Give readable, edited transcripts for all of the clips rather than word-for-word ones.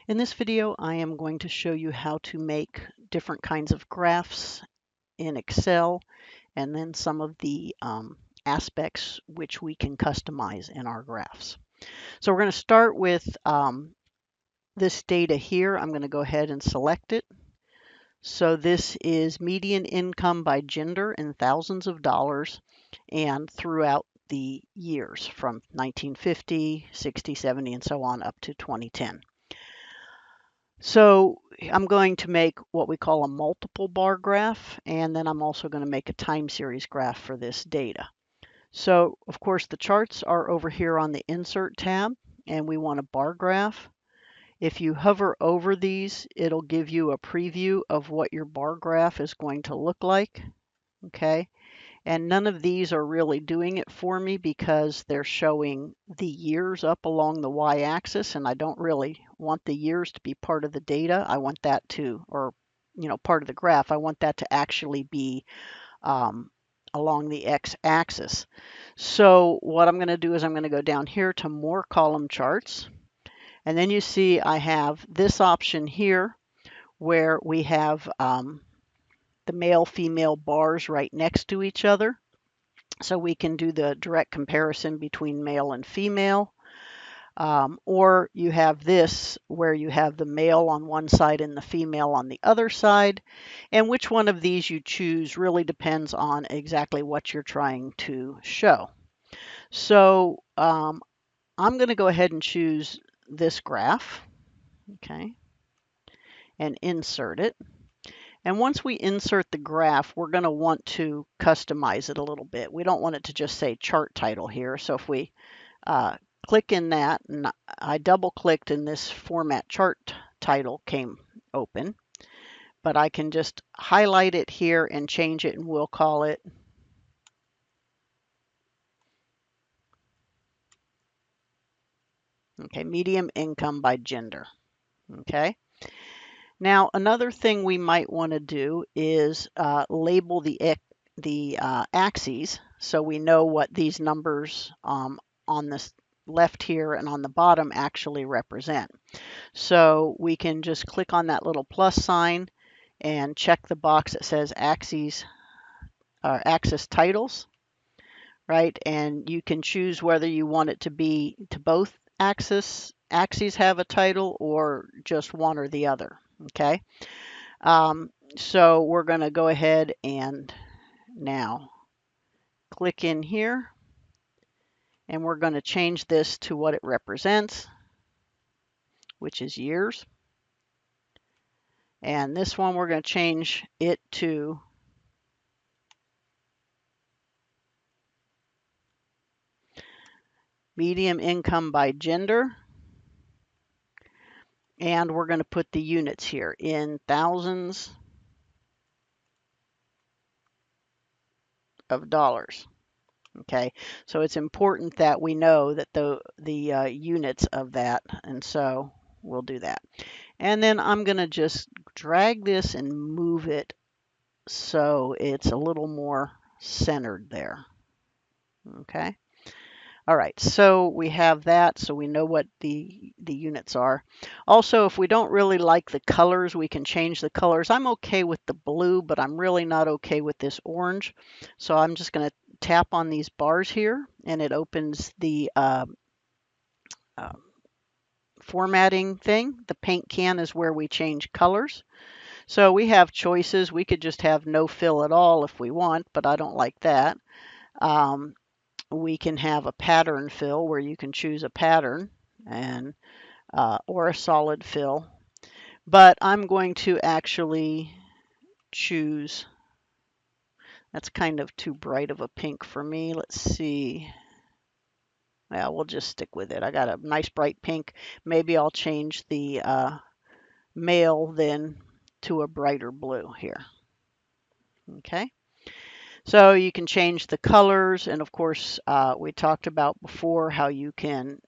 In this video, I am going to show you how to make different kinds of graphs in Excel and then some of the aspects which we can customize in our graphs. So we're going to start with this data here. I'm going to go ahead and select it. So this is median income by gender in thousands of dollars and throughout the years from 1950, 60, 70, and so on up to 2010. So I'm going to make what we call a multiple bar graph, and then I'm also going to make a time series graph for this data. So of course the charts are over here on the Insert tab, and we want a bar graph. If you hover over these, it'll give you a preview of what your bar graph is going to look like. Okay. And none of these are really doing it for me because they're showing the years up along the y-axis, and I don't really want the years to be part of the data. I want that to, or part of the graph. I want that to actually be along the x-axis. So what I'm going to do is I'm going to go down here to More Column Charts, and then you see I have this option here where we have the male-female bars right next to each other. So we can do the direct comparison between male and female. Or you have this where you have the male on one side and the female on the other side. And which one of these you choose really depends on exactly what you're trying to show. So I'm going to go ahead and choose this graph, okay, and insert it. And once we insert the graph, we're going to want to customize it a little bit. We don't want it to just say chart title here. So if we click in that, and I double clicked and this format chart title came open, but I can just highlight it here and change it, and we'll call it medium income by gender. Okay. Now another thing we might want to do is label the axes so we know what these numbers on this left here and on the bottom actually represent. So we can just click on that little plus sign and check the box that says axes or axis titles, right? And you can choose whether you want it to be to both axes have a title or just one or the other. Okay. So we're going to go ahead and now click in here, and we're going to change this to what it represents, which is years. And this one, we're going to change it to medium income by gender. And we're going to put the units here in thousands of dollars. Okay, so it's important that we know that the units of that, and so we'll do that. And then I'm going to just drag this and move it so it's a little more centered there. Okay. All right, so we have that, so we know what the units are. Also, if we don't really like the colors, we can change the colors. I'm okay with the blue, but I'm really not okay with this orange. So I'm just going to tap on these bars here, and it opens the formatting thing. The paint can is where we change colors. So we have choices. We could just have no fill at all if we want, but I don't like that. We can have a pattern fill where you can choose a pattern and or a solid fill. But I'm going to actually choose, that's kind of too bright of a pink for me. Let's see. Yeah, we'll just stick with it. I got a nice bright pink. Maybe I'll change the male then to a brighter blue here. Okay. So you can change the colors, and of course we talked about before how you can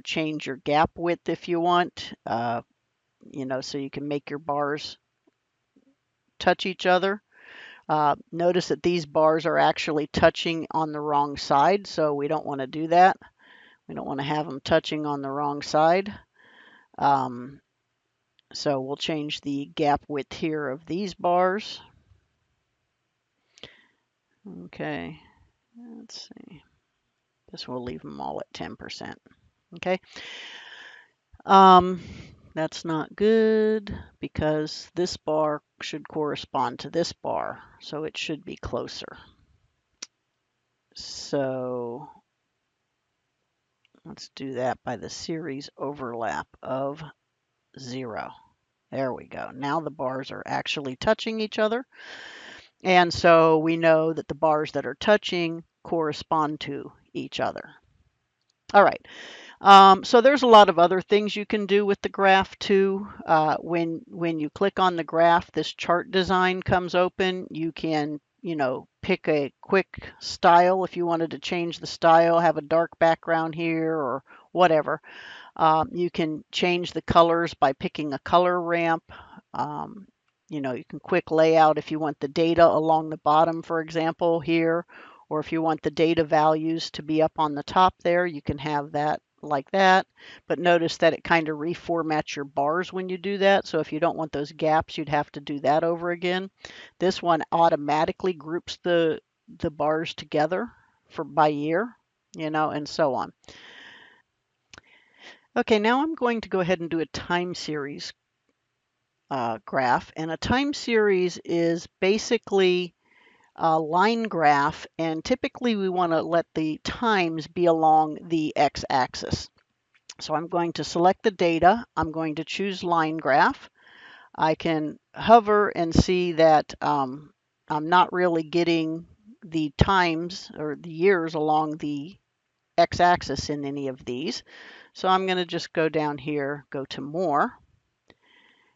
change your gap width if you want, so you can make your bars touch each other. Notice that these bars are actually touching on the wrong side, so we don't want to do that. We don't want to have them touching on the wrong side. So we'll change the gap width here of these bars. Okay, let's see. This will leave them all at 10%. Okay. That's not good because this bar should correspond to this bar, so it should be closer. So let's do that by the series overlap of 0. There we go. Now the bars are actually touching each other. And so we know that the bars that are touching correspond to each other. All right. So there's a lot of other things you can do with the graph too. When you click on the graph, this chart design comes open. You can, pick a quick style if you wanted to change the style, have a dark background here or whatever. You can change the colors by picking a color ramp. You can quick layout if you want the data along the bottom, for example, here, or if you want the data values to be up on the top there, you can have that like that. But notice that it kind of reformats your bars when you do that. So if you don't want those gaps, you'd have to do that over again. This one automatically groups the bars together by year, and so on. Okay, now I'm going to go ahead and do a time series graph. And a time series is basically a line graph, and typically we want to let the times be along the x-axis. So I'm going to select the data. I'm going to choose line graph. I can hover and see that I'm not really getting the times or the years along the x-axis in any of these. So I'm going to just go down here, go to more,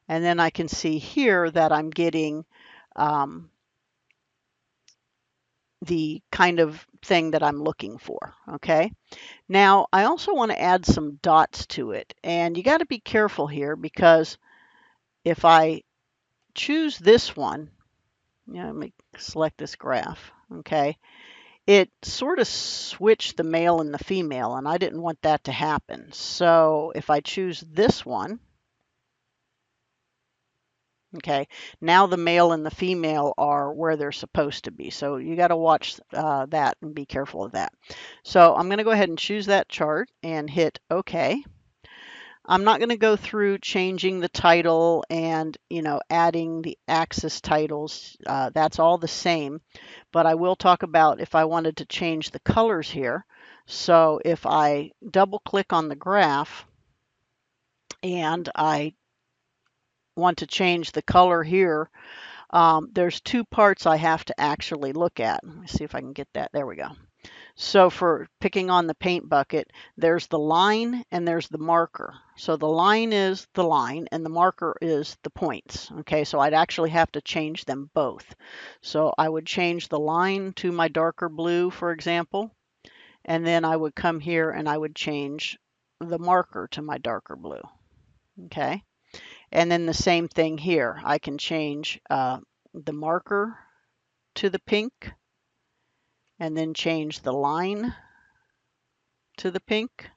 and then I can see here that I'm getting the kind of thing that I'm looking for. Okay. Now I also want to add some dots to it, and you got to be careful here because if I choose this one, let me select this graph. Okay. It sort of switched the male and the female, and I didn't want that to happen. So if I choose this one, okay, now the male and the female are where they're supposed to be. So you got to watch that and be careful of that. So I'm going to go ahead and choose that chart and hit OK. I'm not going to go through changing the title and, adding the axis titles. That's all the same. But I will talk about if I wanted to change the colors here. So if I double click on the graph and I want to change the color here, there's two parts I have to actually look at. Let me see if I can get that. There we go. So for picking on the paint bucket, there's the line and there's the marker. So the line is the line and the marker is the points. Okay, so I'd actually have to change them both. So I would change the line to my darker blue, for example, and then I would come here and I would change the marker to my darker blue. Okay, and then the same thing here. I can change the marker to the pink and then change the line to the pink.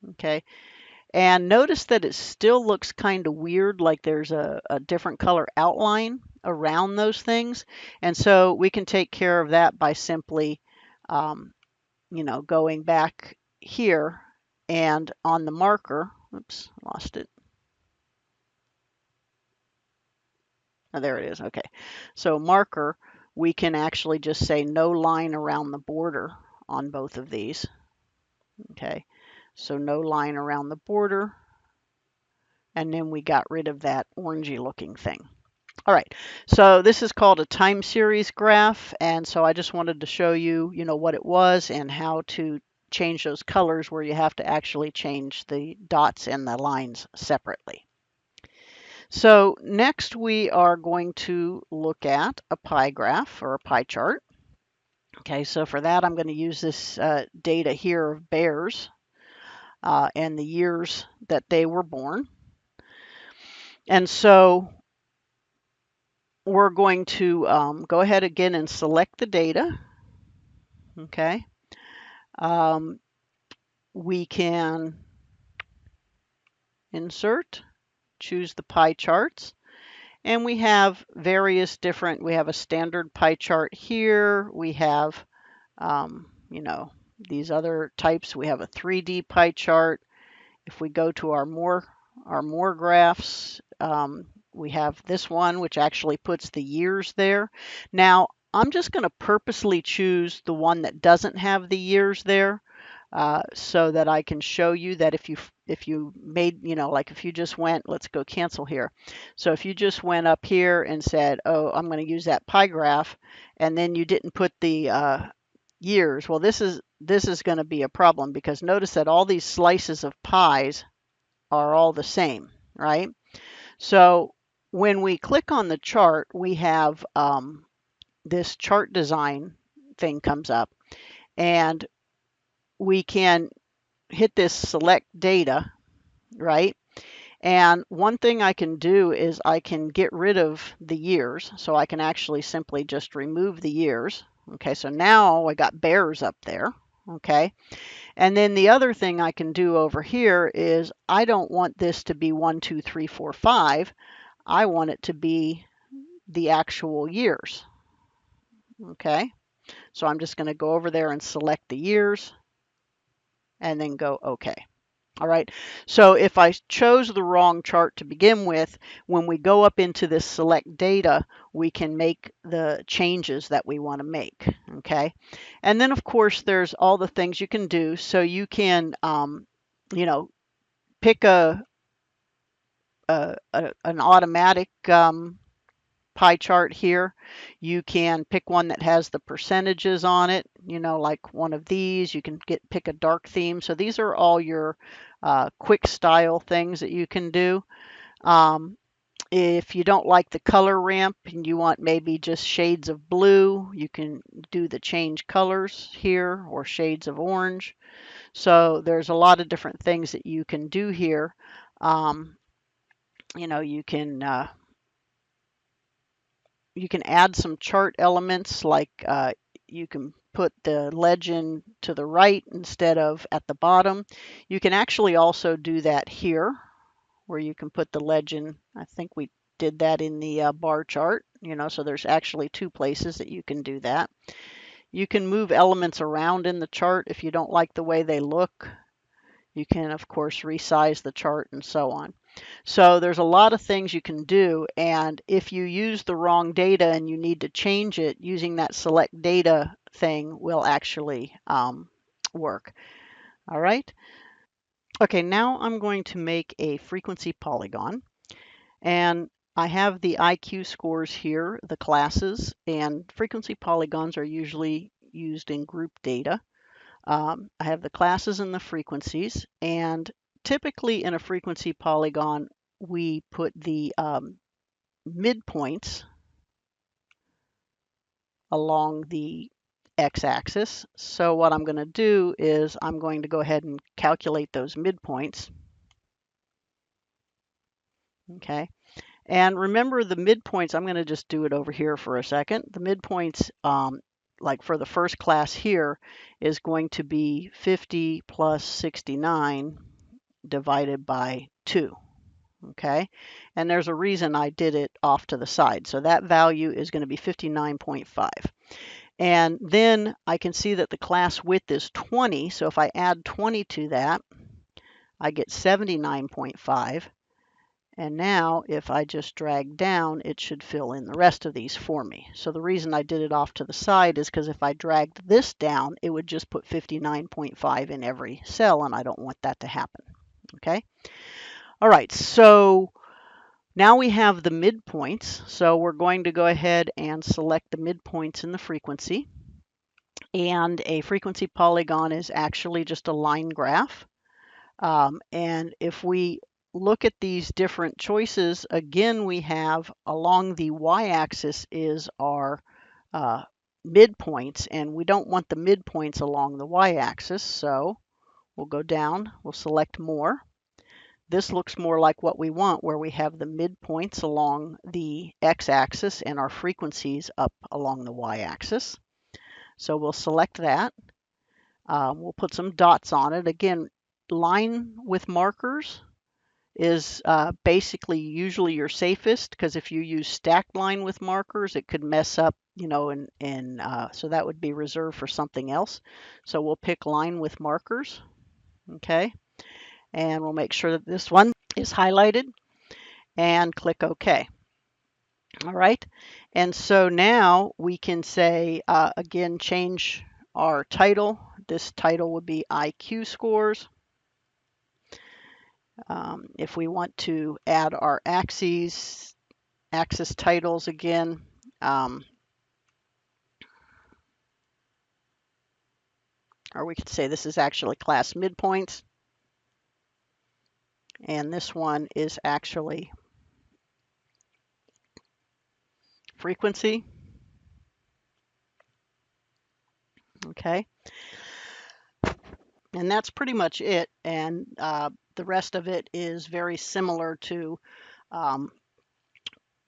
Okay, and notice that it still looks kind of weird, like there's a different color outline around those things. And so we can take care of that by simply, going back here and on the marker, oops, lost it. Oh, there it is. Okay, so marker, we can actually just say no line around the border on both of these. Okay, so no line around the border, and then we got rid of that orangey looking thing. All right, so this is called a time series graph, and so I just wanted to show you, what it was and how to change those colors where you have to actually change the dots and the lines separately. So next we are going to look at a pie graph or a pie chart. Okay, so for that I'm going to use this data here of bears and the years that they were born. And so we're going to go ahead again and select the data. Okay. We can insert, choose the pie charts. And we have various different, we have a standard pie chart here. We have, you know, these other types. We have a 3D pie chart. If we go to our more graphs, we have this one, which actually puts the years there. Now, I'm just going to purposely choose the one that doesn't have the years there, so that I can show you that if you made, you know, like if you just went, let's go cancel here. So if you just went up here and said, oh, I'm going to use that pie graph, and then you didn't put the years, well, this is going to be a problem, because notice that all these slices of pies are all the same, right? So when we click on the chart, we have this chart design thing comes up, and we can hit this select data, right? And one thing I can do is I can get rid of the years. So I can actually simply just remove the years. Okay, so now I got bears up there. Okay, and then the other thing I can do over here is I don't want this to be 1, 2, 3, 4, 5. I want it to be the actual years. Okay, so I'm just going to go over there and select the years and then go OK. All right, so if I chose the wrong chart to begin with, when we go up into this select data, we can make the changes that we want to make, okay? And then, of course, there's all the things you can do. So you can, you know, pick an automatic pie chart here. You can pick one that has the percentages on it, you know, like one of these. You can pick a dark theme. So these are all your quick style things that you can do. If you don't like the color ramp and you want maybe just shades of blue, you can do the change colors here, or shades of orange. So there's a lot of different things that you can do here. You know, you can add some chart elements, like you can put the legend to the right instead of at the bottom. You can actually also do that here, where you can put the legend. I think we did that in the bar chart, you know, so there's actually 2 places that you can do that. You can move elements around in the chart if you don't like the way they look. You can, of course, resize the chart and so on. So there's a lot of things you can do, and if you use the wrong data and you need to change it, using that select data thing will actually work. All right. Okay, now I'm going to make a frequency polygon, and I have the IQ scores here, the classes, and frequency polygons are usually used in group data. I have the classes and the frequencies, and typically in a frequency polygon, we put the midpoints along the x-axis. So what I'm going to do is I'm going to go ahead and calculate those midpoints. Okay, and remember the midpoints, I'm going to just do it over here for a second. The midpoints, like for the first class here, is going to be 50 plus 69 divided by 2. Okay, and there's a reason I did it off to the side. So that value is going to be 59.5. And then I can see that the class width is 20. So if I add 20 to that, I get 79.5. And now if I just drag down, it should fill in the rest of these for me. So the reason I did it off to the side is because if I dragged this down, it would just put 59.5 in every cell, and I don't want that to happen. Okay. All right, so now we have the midpoints. So we're going to go ahead and select the midpoints in the frequency. And a frequency polygon is actually just a line graph. And if we look at these different choices, again, we have along the y-axis is our midpoints, and we don't want the midpoints along the y-axis. So we'll go down, we'll select more. This looks more like what we want, where we have the midpoints along the x-axis and our frequencies up along the y-axis. So we'll select that. We'll put some dots on it. Again, line with markers is basically usually your safest, because if you use stacked line with markers, it could mess up, you know, and so that would be reserved for something else. So we'll pick line with markers, okay? And we'll make sure that this one is highlighted and click OK. All right. And so now we can say, again, change our title. This title would be IQ scores. If we want to add our axes titles again, or we could say this is actually class midpoints, and this one is actually frequency. Okay, and that's pretty much it. And the rest of it is very similar to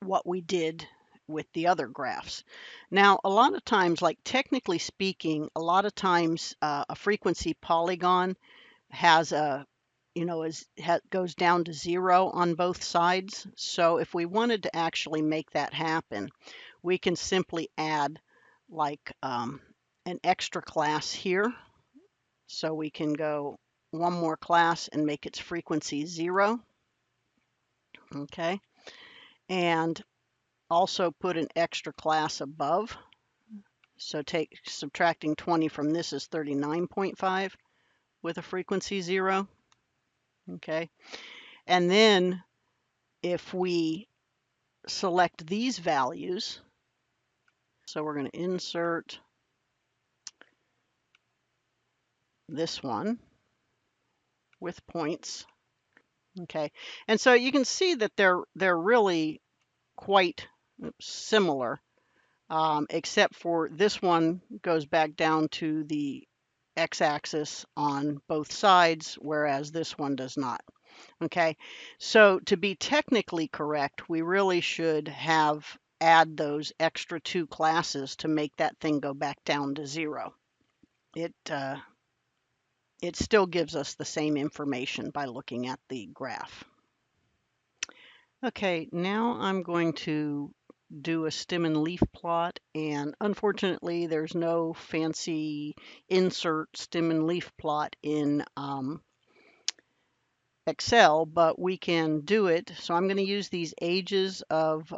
what we did with the other graphs. Now, a lot of times, like technically speaking, a lot of times a frequency polygon has a, you know, goes down to 0 on both sides. So if we wanted to actually make that happen, we can simply add like an extra class here. So we can go one more class and make its frequency 0. Okay. And also put an extra class above. So subtracting 20 from this is 39.5 with a frequency 0. Okay. And then if we select these values, so we're going to insert this one with points. Okay. And so you can see that they're really quite similar, except for this one goes back down to the x-axis on both sides, whereas this one does not. Okay, so to be technically correct, we really should add those extra 2 classes to make that thing go back down to 0. It still gives us the same information by looking at the graph. Okay, now I'm going to do a stem and leaf plot, and unfortunately there's no fancy insert stem and leaf plot in Excel, but we can do it. So I'm going to use these ages of,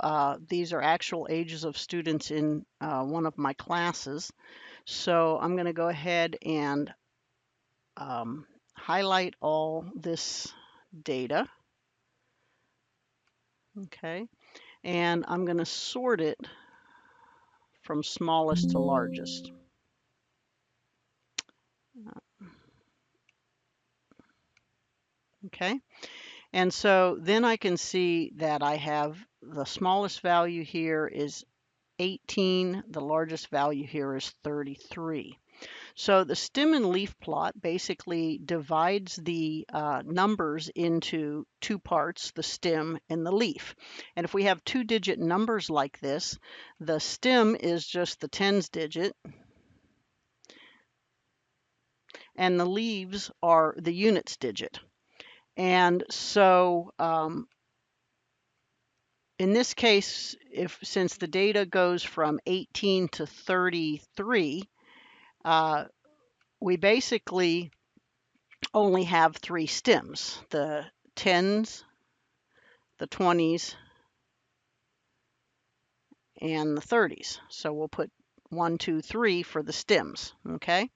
these are actual ages of students in one of my classes. So I'm going to go ahead and highlight all this data. Okay, and I'm going to sort it from smallest to largest. Okay, and so then I can see that I have the smallest value here is 18, the largest value here is 33. So the stem and leaf plot basically divides the numbers into 2 parts, the stem and the leaf. And if we have 2-digit numbers like this, the stem is just the tens digit, and the leaves are the units digit. And so in this case, since the data goes from 18 to 33, we basically only have 3 stems, the 10s, the 20s, and the 30s. So we'll put 1, 2, 3 for the stems, okay?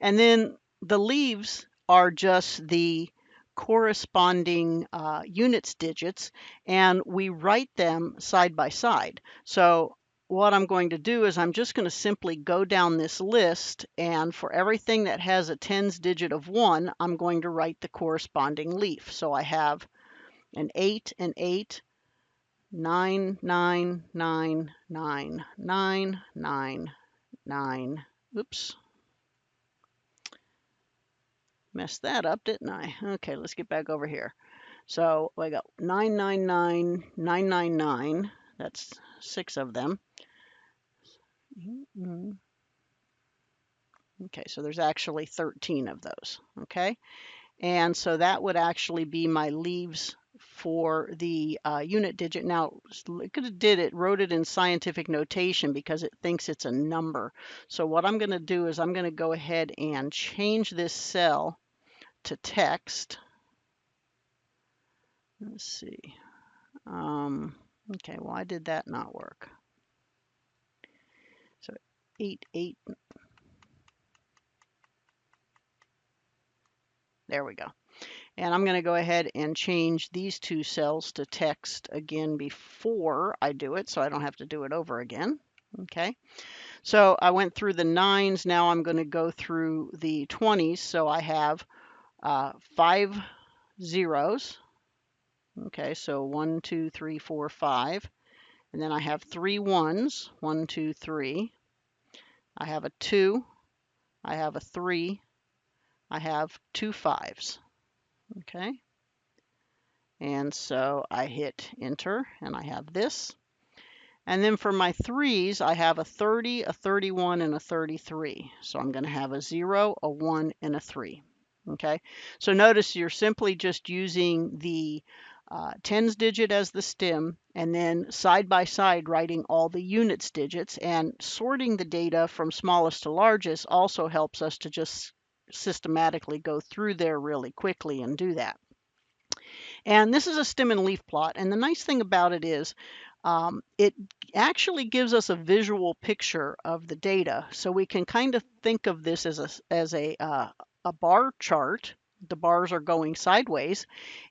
And then the leaves are just the corresponding units digits, and we write them side by side. So what I'm going to do is I'm just going to simply go down this list, and for everything that has a tens digit of 1, I'm going to write the corresponding leaf. So I have an 8, 9, 9, 9, 9, 9, 9, 9. Oops. Messed that up, didn't I? Okay, let's get back over here. So I got 999, 999. That's 6 of them. Okay, so there's actually 13 of those. Okay, And so that would actually be my leaves for the unit digit. Now, look at it did it, wrote it in scientific notation because it thinks it's a number. So what I'm going to do is I'm going to go ahead and change this cell to text. Let's see. Okay, why did that not work? So 8. There we go. And I'm going to go ahead and change these two cells to text again before I do it, so I don't have to do it over again. Okay, so I went through the 9s. Now I'm going to go through the 20s. So I have 5 zeros. Okay, so 1, 2, 3, 4, 5. And then I have 3 1s. 1, 2, 3. I have a 2. I have a 3. I have 2 5s. Okay. And so I hit enter and I have this. And then for my 3s, I have a 30, a 31, and a 33. So I'm going to have a 0, a 1, and a 3. Okay, so notice you're simply just using the tens digit as the stem, and then side by side writing all the units digits, and sorting the data from smallest to largest also helps us to just systematically go through there really quickly and do that. And this is a stem and leaf plot. And the nice thing about it is it actually gives us a visual picture of the data. So we can kind of think of this as a bar chart. The bars are going sideways.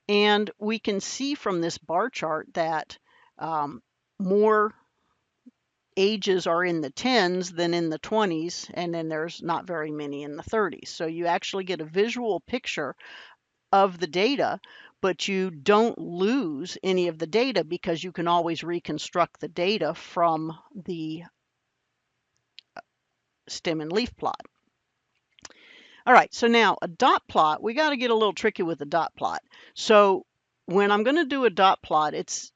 And we can see from this bar chart that more ages are in the 10s than in the 20s. And then there's not very many in the 30s. So you actually get a visual picture of the data, but you don't lose any of the data because you can always reconstruct the data from the stem and leaf plot. All right, so now a dot plot, we got to get a little tricky with the dot plot. So when I'm going to do a dot plot, it's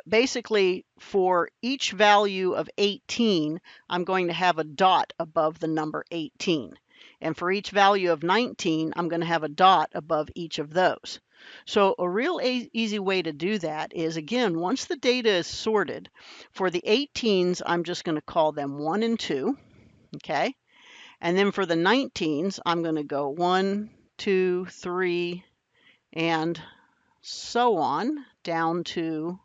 basically for each value of 18, I'm going to have a dot above the number 18. And for each value of 19, I'm going to have a dot above each of those. So a real easy way to do that is, again, once the data is sorted, for the 18s, I'm just going to call them 1 and 2, okay? And then for the 19s, I'm going to go 1, 2, 3, and so on down to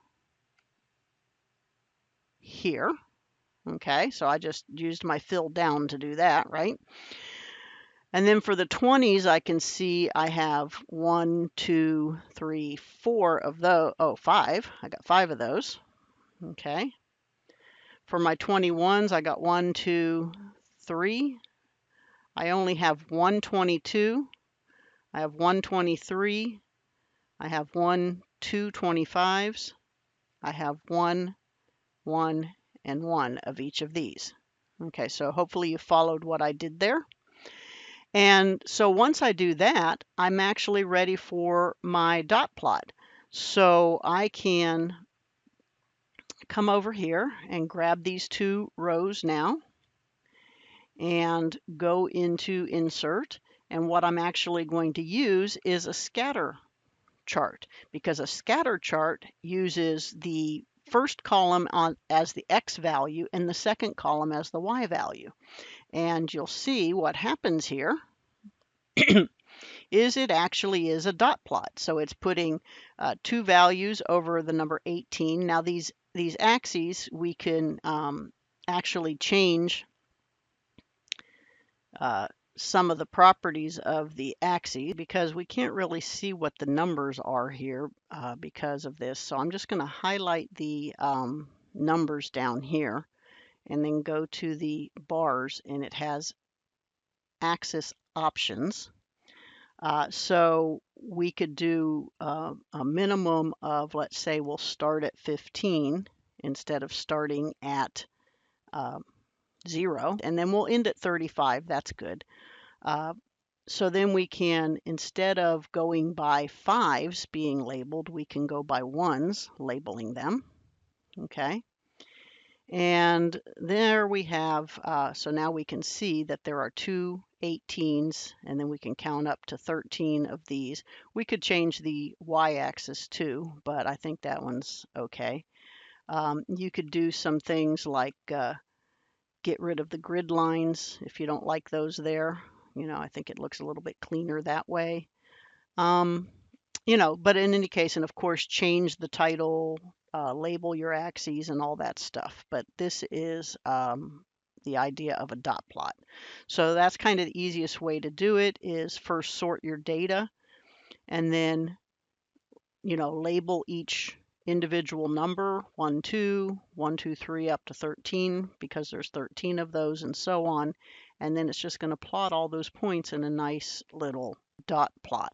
here. Okay, so I just used my fill down to do that, right? And then for the 20s, I can see I have 1, 2, 3, 4 of those. Oh, 5. I got 5 of those. Okay. For my 21s, I got 1, 2, 3. I only have 122. I have 123. I have 1, 2 25s. I have 1, 1, and 1 of each of these. Okay, so hopefully you followed what I did there. And so once I do that, I'm actually ready for my dot plot. So I can come over here and grab these 2 rows now and go into insert. And what I'm actually going to use is a scatter chart, because a scatter chart uses the first column as the X value and the second column as the Y value. And you'll see what happens here is it actually is a dot plot. So it's putting 2 values over the number 18. Now these axes, we can actually change some of the properties of the axes because we can't really see what the numbers are here because of this. So I'm just going to highlight the numbers down here and then go to the bars, and it has axis options. So we could do a minimum of, let's say we'll start at 15 instead of starting at 0, and then we'll end at 35. That's good. So then we can, instead of going by 5s being labeled, we can go by 1s, labeling them. Okay. And there we have, so now we can see that there are two 18s, and then we can count up to 13 of these. We could change the y-axis too, but I think that one's okay. You could do some things like get rid of the grid lines if you don't like those there. I think it looks a little bit cleaner that way. But in any case, and of course, change the title, label your axes and all that stuff. But this is the idea of a dot plot. So that's kind of the easiest way to do it is first sort your data and then, label each individual number 1, 2, 1, 2, 3 up to 13 because there's 13 of those and so on. And then it's just going to plot all those points in a nice little dot plot.